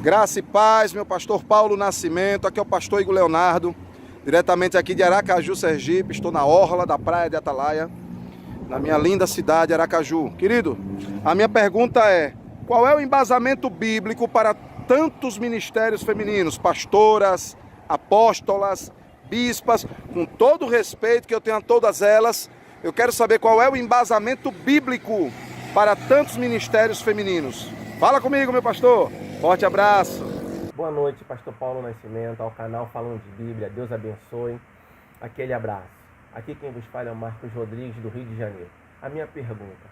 Graça e paz, meu pastor Paulo Nascimento, aqui é o pastor Igor Leonardo, diretamente aqui de Aracaju, Sergipe. Estou na orla da praia de Atalaia, na minha linda cidade, Aracaju. Querido, a minha pergunta é: qual é o embasamento bíblico para tantos ministérios femininos, pastoras, apóstolas, bispas? Com todo o respeito que eu tenho a todas elas, eu quero saber qual é o embasamento bíblico para tantos ministérios femininos. Fala comigo, meu pastor. Forte abraço. Boa noite, pastor Paulo Nascimento, ao canal Falando de Bíblia. Deus abençoe. Aquele abraço. Aqui quem vos fala é o Marcos Rodrigues, do Rio de Janeiro. A minha pergunta: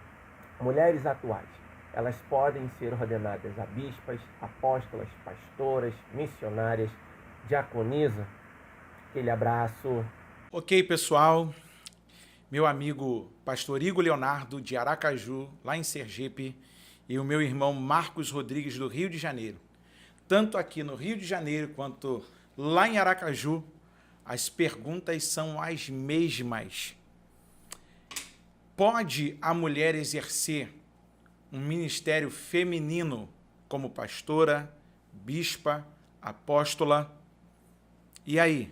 mulheres atuais, elas podem ser ordenadas a bispas, apóstolas, pastoras, missionárias, diaconisa? Aquele abraço. Ok, pessoal. Meu amigo pastor Igor Leonardo, de Aracaju, lá em Sergipe, e o meu irmão Marcos Rodrigues, do Rio de Janeiro. Tanto aqui no Rio de Janeiro quanto lá em Aracaju, as perguntas são as mesmas. Pode a mulher exercer um ministério feminino como pastora, bispa, apóstola? E aí?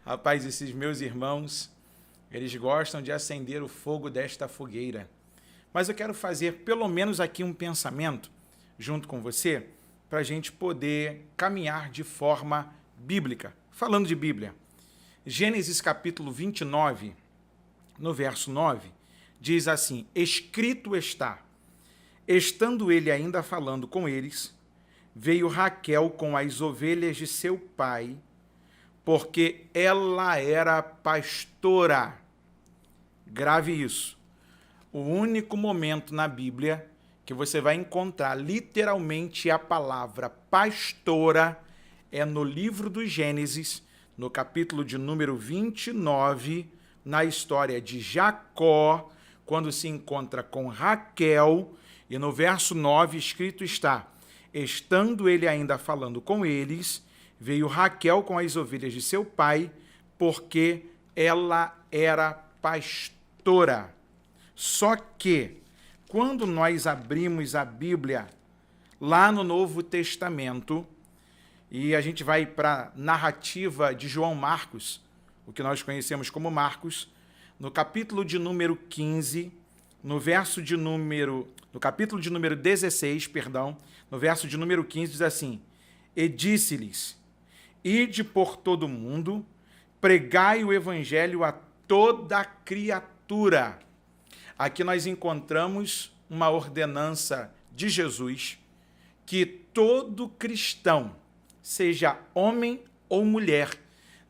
Rapaz, esses meus irmãos, eles gostam de acender o fogo desta fogueira. Mas eu quero fazer pelo menos aqui um pensamento junto com você para a gente poder caminhar de forma bíblica. Falando de Bíblia, Gênesis capítulo 29, no verso 9, diz assim: escrito está, estando ele ainda falando com eles, veio Raquel com as ovelhas de seu pai, porque ela era pastora. Grave isso. O único momento na Bíblia que você vai encontrar literalmente a palavra pastora é no livro do Gênesis, no capítulo de número 29, na história de Jacó, quando se encontra com Raquel, e no verso 9 escrito está: estando ele ainda falando com eles, veio Raquel com as ovelhas de seu pai, porque ela era pastora. Só que, quando nós abrimos a Bíblia lá no Novo Testamento, e a gente vai para a narrativa de João Marcos, o que nós conhecemos como Marcos, no capítulo de número 15, no capítulo de número 16, no verso de número 15, diz assim: e disse-lhes: ide por todo o mundo, pregai o evangelho a toda criatura. Aqui nós encontramos uma ordenança de Jesus que todo cristão, seja homem ou mulher,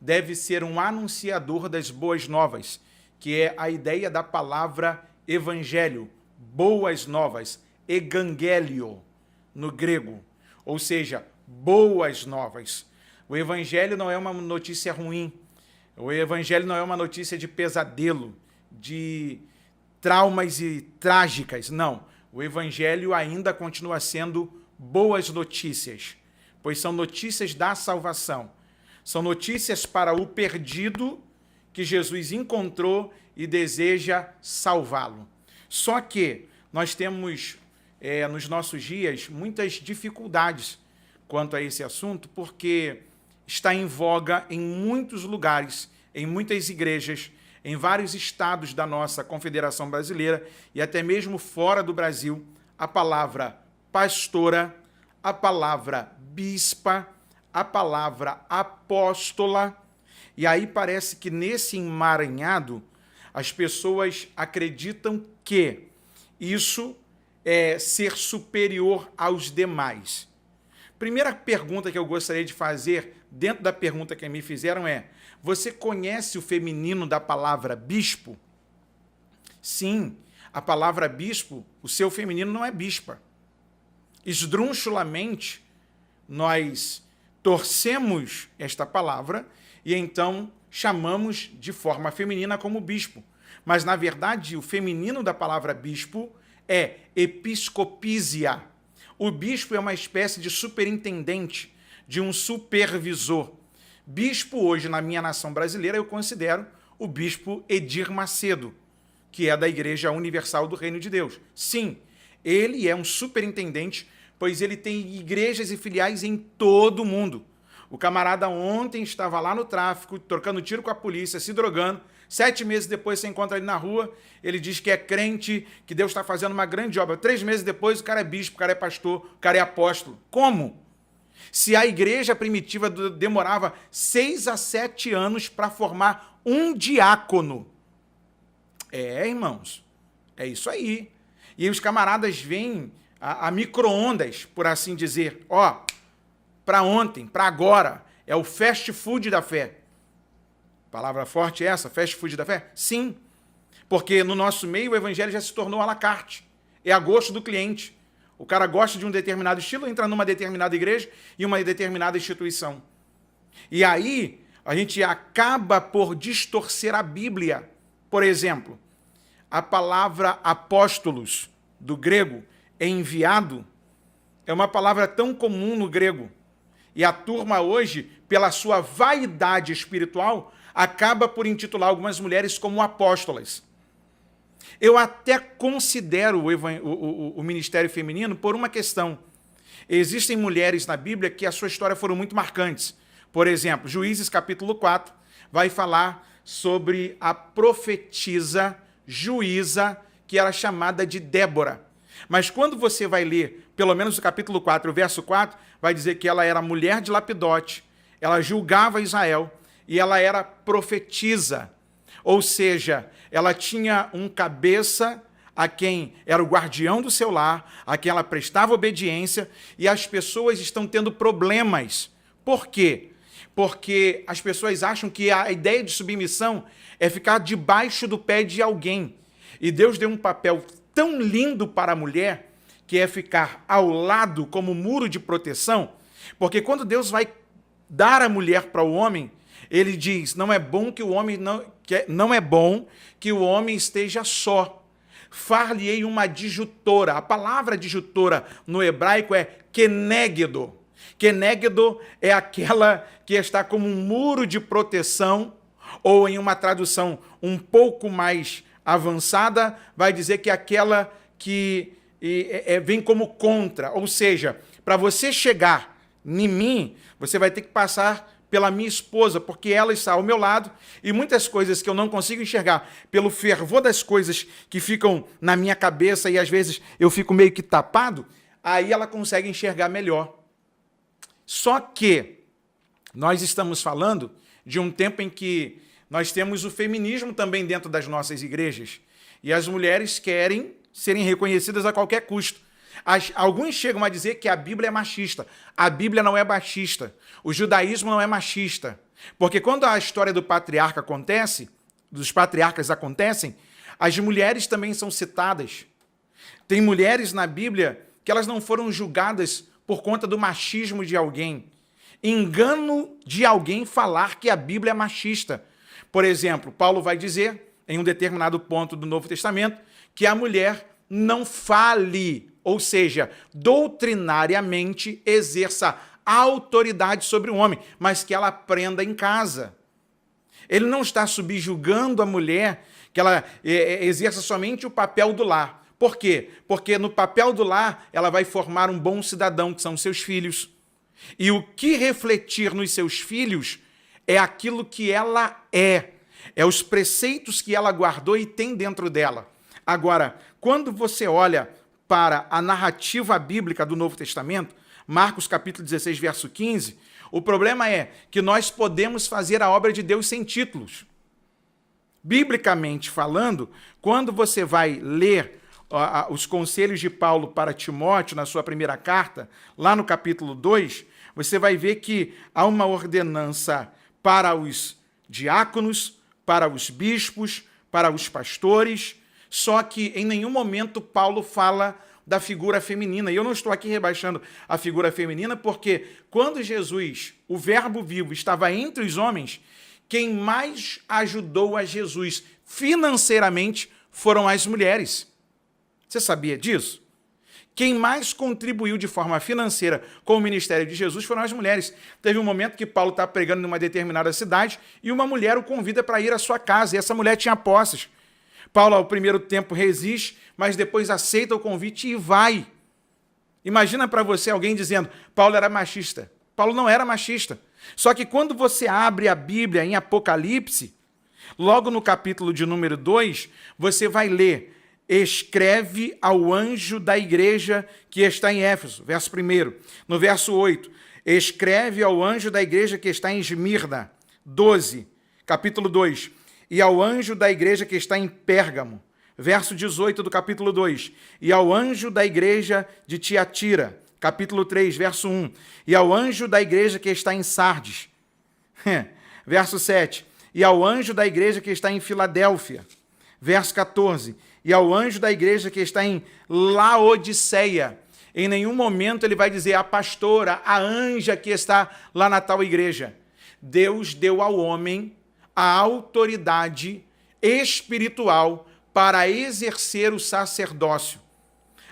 deve ser um anunciador das boas novas, que é a ideia da palavra evangelho, boas novas, evangelho no grego, ou seja, boas novas. O evangelho não é uma notícia ruim, o evangelho não é uma notícia de pesadelo, de traumas e trágicas, não. O evangelho ainda continua sendo boas notícias, pois são notícias da salvação. São notícias para o perdido que Jesus encontrou e deseja salvá-lo. Só que nós temos, nos nossos dias, muitas dificuldades quanto a esse assunto, porque está em voga em muitos lugares, em muitas igrejas, em vários estados da nossa Confederação Brasileira e até mesmo fora do Brasil, a palavra pastora, a palavra bispa, a palavra apóstola. E aí parece que nesse emaranhado as pessoas acreditam que isso é ser superior aos demais. Primeira pergunta que eu gostaria de fazer, dentro da pergunta que me fizeram, é: você conhece o feminino da palavra bispo? Sim, a palavra bispo, o seu feminino não é bispa. Esdrunchulamente, nós torcemos esta palavra e então chamamos de forma feminina como bispo. Mas, na verdade, o feminino da palavra bispo é episcopísia. O bispo é uma espécie de superintendente, de um supervisor. Bispo, hoje, na minha nação brasileira, eu considero o bispo Edir Macedo, que é da Igreja Universal do Reino de Deus. Sim, ele é um superintendente pois ele tem igrejas e filiais em todo o mundo. O camarada ontem estava lá no tráfico, trocando tiro com a polícia, se drogando. 7 meses depois você encontra ele na rua, ele diz que é crente, que Deus está fazendo uma grande obra. 3 meses depois o cara é bispo, o cara é pastor, o cara é apóstolo. Como? Se a igreja primitiva demorava 6 a 7 anos para formar um diácono. Irmãos, é isso aí. E os camaradas vêm a micro-ondas, por assim dizer. Para ontem, para agora, é o fast food da fé. Palavra forte é essa, fast food da fé? Sim, porque no nosso meio o evangelho já se tornou à la carte. É a gosto do cliente. O cara gosta de um determinado estilo, entra numa determinada igreja e uma determinada instituição. E aí a gente acaba por distorcer a Bíblia. Por exemplo, a palavra apóstolos, do grego, enviado, é uma palavra tão comum no grego. E a turma hoje, pela sua vaidade espiritual, acaba por intitular algumas mulheres como apóstolas. Eu até considero o ministério feminino por uma questão. Existem mulheres na Bíblia que a sua história foram muito marcantes. Por exemplo, Juízes capítulo 4 vai falar sobre a profetisa, juíza, que era chamada de Débora. Mas quando você vai ler, pelo menos o capítulo 4, o verso 4, vai dizer que ela era mulher de Lapidote, ela julgava Israel e ela era profetisa. Ou seja, ela tinha um cabeça a quem era o guardião do seu lar, a quem ela prestava obediência, e as pessoas estão tendo problemas. Por quê? Porque as pessoas acham que a ideia de submissão é ficar debaixo do pé de alguém. E Deus deu um papel tão lindo para a mulher, que é ficar ao lado como muro de proteção, porque quando Deus vai dar a mulher para o homem, ele diz, não é bom que o homem esteja só. Far-lhe-ei uma adjutora. A palavra adjutora no hebraico é kenegdo. Kenegdo é aquela que está como um muro de proteção, ou em uma tradução um pouco mais avançada, vai dizer que é aquela que vem como contra. Ou seja, para você chegar em mim, você vai ter que passar pela minha esposa, porque ela está ao meu lado, e muitas coisas que eu não consigo enxergar pelo fervor das coisas que ficam na minha cabeça e às vezes eu fico meio que tapado, aí ela consegue enxergar melhor. Só que nós estamos falando de um tempo em que nós temos o feminismo também dentro das nossas igrejas, e as mulheres querem serem reconhecidas a qualquer custo. Alguns chegam a dizer que a Bíblia é machista. A Bíblia não é machista. O judaísmo não é machista. Porque quando a história do patriarca acontece, dos patriarcas acontecem, as mulheres também são citadas. Tem mulheres na Bíblia que elas não foram julgadas por conta do machismo de alguém. Engano de alguém falar que a Bíblia é machista. Por exemplo, Paulo vai dizer, em um determinado ponto do Novo Testamento, que a mulher não fale, ou seja, doutrinariamente exerça autoridade sobre o homem, mas que ela aprenda em casa. Ele não está subjugando a mulher, que ela exerça somente o papel do lar. Por quê? Porque no papel do lar ela vai formar um bom cidadão, que são seus filhos. E o que refletir nos seus filhos é aquilo que ela é os preceitos que ela guardou e tem dentro dela. Agora, quando você olha para a narrativa bíblica do Novo Testamento, Marcos capítulo 16, verso 15, o problema é que nós podemos fazer a obra de Deus sem títulos. Biblicamente falando, quando você vai ler os conselhos de Paulo para Timóteo, na sua primeira carta, lá no capítulo 2, você vai ver que há uma ordenança para os diáconos, para os bispos, para os pastores, só que em nenhum momento Paulo fala da figura feminina. E eu não estou aqui rebaixando a figura feminina, porque quando Jesus, o Verbo vivo, estava entre os homens, quem mais ajudou a Jesus financeiramente foram as mulheres. Você sabia disso? Quem mais contribuiu de forma financeira com o ministério de Jesus foram as mulheres. Teve um momento que Paulo está pregando em uma determinada cidade e uma mulher o convida para ir à sua casa, e essa mulher tinha posses. Paulo, ao primeiro tempo, resiste, mas depois aceita o convite e vai. Imagina para você alguém dizendo, Paulo era machista. Paulo não era machista. Só que quando você abre a Bíblia em Apocalipse, logo no capítulo de número 2, você vai ler, escreve ao anjo da igreja que está em Éfeso, verso 1. No verso 8, escreve ao anjo da igreja que está em Esmirna, 12, capítulo 2, e ao anjo da igreja que está em Pérgamo, verso 18 do capítulo 2, e ao anjo da igreja de Tiatira, capítulo 3, verso 1, e ao anjo da igreja que está em Sardes, verso 7, e ao anjo da igreja que está em Filadélfia, verso 14, e ao anjo da igreja que está em Laodiceia. Em nenhum momento ele vai dizer a pastora, a anja que está lá na tal igreja. Deus deu ao homem a autoridade espiritual para exercer o sacerdócio.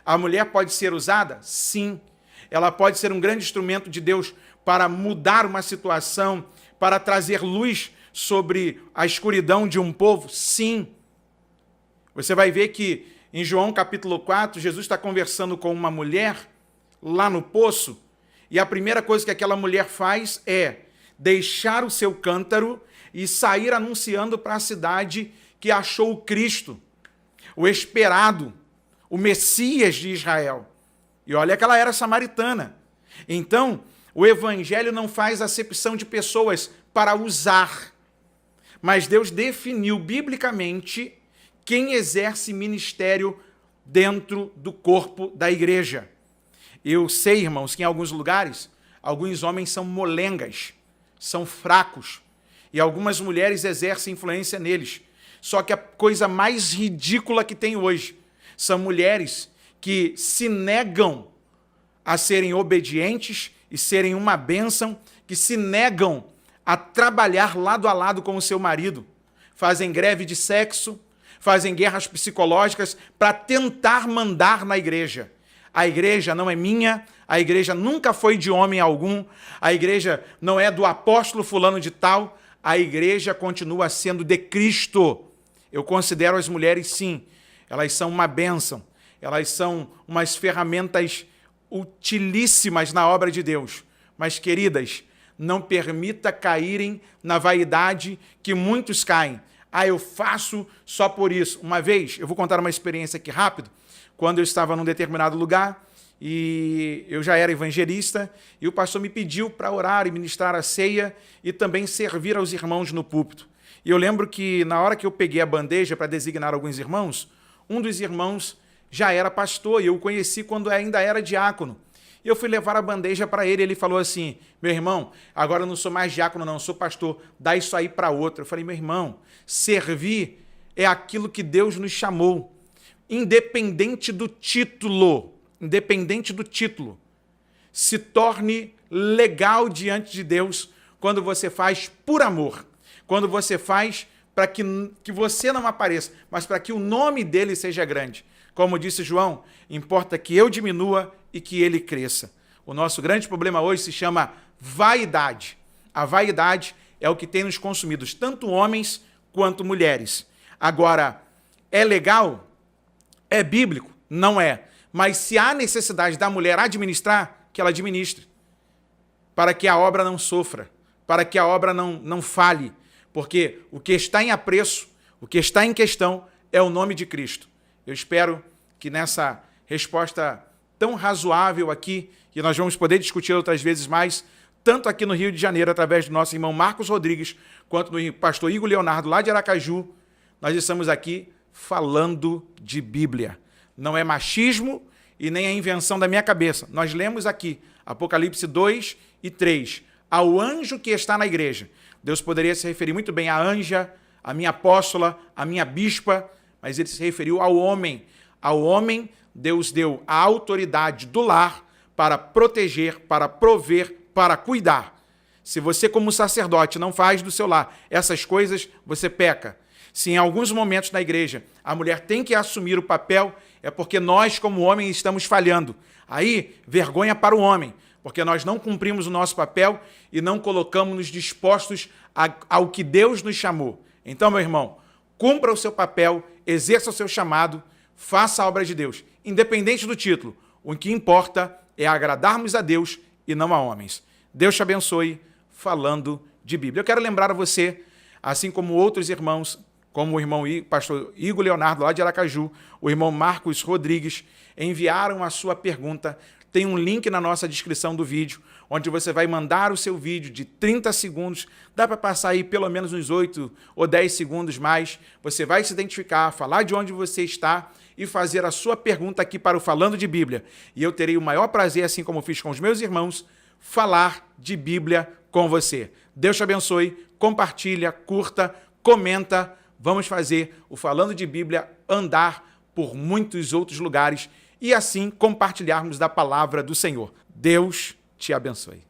A mulher pode ser usada? Sim. Ela pode ser um grande instrumento de Deus para mudar uma situação, para trazer luz sobre a escuridão de um povo? Sim. Você vai ver que em João capítulo 4, Jesus está conversando com uma mulher lá no poço, e a primeira coisa que aquela mulher faz é deixar o seu cântaro e sair anunciando para a cidade que achou o Cristo, o esperado, o Messias de Israel. E olha que ela era samaritana. Então, o evangelho não faz acepção de pessoas para usar, mas Deus definiu biblicamente quem exerce ministério dentro do corpo da igreja. Eu sei, irmãos, que em alguns lugares, alguns homens são molengas, são fracos, e algumas mulheres exercem influência neles. Só que a coisa mais ridícula que tem hoje são mulheres que se negam a serem obedientes e serem uma bênção, que se negam a trabalhar lado a lado com o seu marido, fazem greve de sexo, fazem guerras psicológicas para tentar mandar na igreja. A igreja não é minha, a igreja nunca foi de homem algum, a igreja não é do apóstolo fulano de tal, a igreja continua sendo de Cristo. Eu considero as mulheres, sim, elas são uma bênção, elas são umas ferramentas utilíssimas na obra de Deus. Mas, queridas, não permita caírem na vaidade que muitos caem. Ah, eu faço só por isso. Uma vez, eu vou contar uma experiência aqui rápido, quando eu estava num determinado lugar e eu já era evangelista e o pastor me pediu para orar e ministrar a ceia e também servir aos irmãos no púlpito. E eu lembro que na hora que eu peguei a bandeja para designar alguns irmãos, um dos irmãos já era pastor e eu o conheci quando ainda era diácono. Eu fui levar a bandeja para ele, ele falou assim, meu irmão, agora eu não sou mais diácono não, sou pastor, dá isso aí para outro. Eu falei, meu irmão, servir é aquilo que Deus nos chamou, independente do título, se torne legal diante de Deus quando você faz por amor, quando você faz para que você não apareça, mas para que o nome dele seja grande. Como disse João, importa que eu diminua e que ele cresça. O nosso grande problema hoje se chama vaidade. A vaidade é o que tem nos consumido, tanto homens quanto mulheres. Agora, é legal? É bíblico? Não é. Mas se há necessidade da mulher administrar, que ela administre. Para que a obra não sofra, para que a obra não falhe. Porque o que está em apreço, o que está em questão é o nome de Cristo. Eu espero que nessa resposta tão razoável aqui, que nós vamos poder discutir outras vezes mais, tanto aqui no Rio de Janeiro, através do nosso irmão Marcos Rodrigues, quanto do pastor Igor Leonardo, lá de Aracaju, nós estamos aqui falando de Bíblia. Não é machismo e nem a invenção da minha cabeça. Nós lemos aqui, Apocalipse 2 e 3, ao anjo que está na igreja. Deus poderia se referir muito bem à anja, à minha apóstola, à minha bispa, mas ele se referiu ao homem. Ao homem, Deus deu a autoridade do lar para proteger, para prover, para cuidar. Se você, como sacerdote, não faz do seu lar essas coisas, você peca. Se em alguns momentos na igreja a mulher tem que assumir o papel, é porque nós, como homem, estamos falhando. Aí, vergonha para o homem, porque nós não cumprimos o nosso papel e não colocamos-nos dispostos ao que Deus nos chamou. Então, meu irmão, cumpra o seu papel, exerça o seu chamado, faça a obra de Deus, independente do título. O que importa é agradarmos a Deus e não a homens. Deus te abençoe, falando de Bíblia. Eu quero lembrar a você, assim como outros irmãos, como o irmão pastor Igor Leonardo, lá de Aracaju, o irmão Marcos Rodrigues, enviaram a sua pergunta. Tem um link na nossa descrição do vídeo, onde você vai mandar o seu vídeo de 30 segundos. Dá para passar aí pelo menos uns 8 ou 10 segundos mais. Você vai se identificar, falar de onde você está e fazer a sua pergunta aqui para o Falando de Bíblia. E eu terei o maior prazer, assim como fiz com os meus irmãos, falar de Bíblia com você. Deus te abençoe, compartilha, curta, comenta. Vamos fazer o Falando de Bíblia andar por muitos outros lugares e assim compartilharmos da palavra do Senhor. Deus te abençoe.